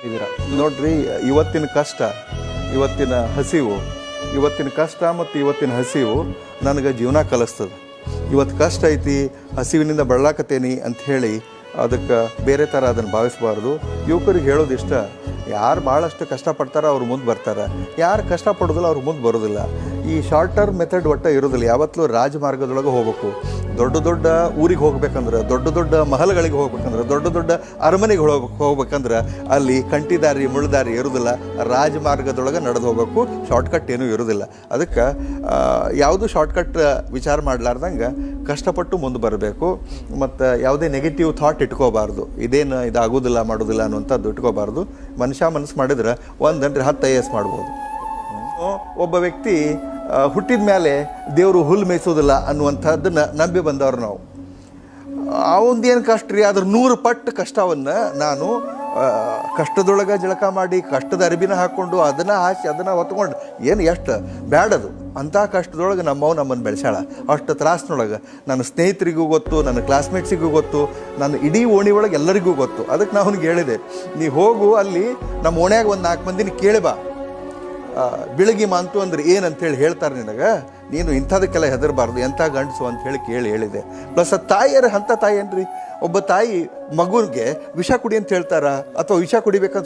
ಇದ್ದೀರಾ? ನೋಡ್ರಿ, ಇವತ್ತಿನ ಕಷ್ಟ, ಇವತ್ತಿನ ಹಸಿವು, ಇವತ್ತಿನ ಕಷ್ಟ ಮತ್ತು ಇವತ್ತಿನ ಹಸಿವು ನನಗೆ ಜೀವನ ಕಲಿಸ್ತದೆ. ಇವತ್ತು ಕಷ್ಟ ಐತಿ, ಹಸಿವಿನಿಂದ ಬಳಲಾಕತ್ತೇನಿ ಅಂಥೇಳಿ ಅದಕ್ಕೆ ಬೇರೆ ಥರ ಅದನ್ನು ಭಾವಿಸಬಾರ್ದು. ಯುವಕರಿಗೆ ಹೇಳೋದಿಷ್ಟ, ಯಾರು ಭಾಳಷ್ಟು ಕಷ್ಟಪಡ್ತಾರೋ ಅವ್ರು ಮುಂದೆ ಬರ್ತಾರೆ, ಯಾರು ಕಷ್ಟಪಡೋದಿಲ್ಲ ಅವ್ರು ಮುಂದೆ ಬರೋದಿಲ್ಲ. ಈ ಶಾರ್ಟ್ ಟರ್ಮ್ ಮೆಥಡ್ ಒಟ್ಟು ಇರೋದಿಲ್ಲ. ಯಾವತ್ತೂ ರಾಜಮಾರ್ಗದೊಳಗೆ ಹೋಗ್ಬೇಕು. ದೊಡ್ಡ ದೊಡ್ಡ ಊರಿಗೆ ಹೋಗ್ಬೇಕಂದ್ರೆ, ದೊಡ್ಡ ದೊಡ್ಡ ಮಹಲ್ಗಳಿಗೆ ಹೋಗ್ಬೇಕಂದ್ರೆ, ದೊಡ್ಡ ದೊಡ್ಡ ಅರಮನೆಗೆ ಹೋಗ್ಬೇಕಂದ್ರೆ ಅಲ್ಲಿ ಕಂಟಿದಾರಿ ಮುಳ್ದಾರಿ ಇರೋದಿಲ್ಲ. ರಾಜಮಾರ್ಗದೊಳಗೆ ನಡೆದು ಹೋಗ್ಬೇಕು. ಶಾರ್ಟ್ಕಟ್ ಏನೂ ಇರೋದಿಲ್ಲ. ಅದಕ್ಕೆ ಯಾವುದು ಶಾರ್ಟ್ಕಟ್ ವಿಚಾರ ಮಾಡಲಾರ್ದಂಗೆ ಕಷ್ಟಪಟ್ಟು ಮುಂದೆ ಬರಬೇಕು. ಮತ್ತು ಯಾವುದೇ ನೆಗೆಟಿವ್ ಥಾಟ್ ಇಟ್ಕೋಬಾರ್ದು. ಇದೇನು ಇದಾಗೋದಿಲ್ಲ ಮಾಡೋದಿಲ್ಲ ಅನ್ನುವಂಥದ್ದು ಇಟ್ಕೋಬಾರ್ದು. ಮನುಷ್ಯ ಮನಸ್ಸು ಮಾಡಿದ್ರೆ 1 10 IAS ಮಾಡ್ಬೋದು. ಒಬ್ಬ ವ್ಯಕ್ತಿ ಹುಟ್ಟಿದ ಮೇಲೆ ದೇವರು ಹುಲ್ಲು ಮೇಯಿಸೋದಿಲ್ಲ ಅನ್ನುವಂಥದ್ದನ್ನು ನಂಬಿ ಬಂದವರು ನಾವು. ಅವಂದೇನು ಕಷ್ಟ ರೀ, ಅದ್ರ 100 ಪಟ್ಟು ಕಷ್ಟವನ್ನು ನಾನು ಕಷ್ಟದೊಳಗೆ ಜಳಕ ಮಾಡಿ, ಕಷ್ಟದ ಅರಿಬಿನ ಹಾಕ್ಕೊಂಡು, ಅದನ್ನು ಹಾಸಿ, ಅದನ್ನು ಹೊತ್ಕೊಂಡು, ಏನು ಎಷ್ಟು ಬ್ಯಾಡದು ಅಂಥ ಕಷ್ಟದೊಳಗೆ ನಮ್ಮನ್ನು ಬೆಳೆಸಾಳ. ಅಷ್ಟು ತ್ರಾಸಿನೊಳಗೆ ನನ್ನ ಸ್ನೇಹಿತರಿಗೂ ಗೊತ್ತು, ನನ್ನ ಕ್ಲಾಸ್ಮೇಟ್ಸಿಗೂ ಗೊತ್ತು, ನನ್ನ ಇಡೀ ಓಣಿ ಒಳಗೆ ಎಲ್ಲರಿಗೂ ಗೊತ್ತು. ಅದಕ್ಕೆ ನಾನು ಅವ್ನಿಗೆ ಹೇಳಿದೆ, ನೀ ಹೋಗು, ಅಲ್ಲಿ ನಮ್ಮ ಓಣ್ಯಾಗ ಒಂದು 4 ಮಂದಿನ ಕೇಳಿ ಬಾ, ಬೆಳಗ್ಗೆ ಮಾಂತು ಅಂದ್ರೆ ಏನಂತೇಳಿ ಹೇಳ್ತಾರೆ ನಿನಗೆ, ನೀನು ಇಂಥದಕ್ಕೆಲ್ಲ ಹೆದರಬಾರ್ದು, ಎಂಥ ಗಂಡಸು ಅಂಥೇಳಿ ಹೇಳಿದೆ. ಪ್ಲಸ್ ಆ ತಾಯಿಯರು ಅಂಥ ತಾಯಿ ಏನ್ರಿ, ಒಬ್ಬ ತಾಯಿ ಮಗುವಿಗೆ ವಿಷ ಕುಡಿ ಅಂತ ಹೇಳ್ತಾರ ಅಥವಾ ವಿಷ ಕುಡಿಬೇಕಂತ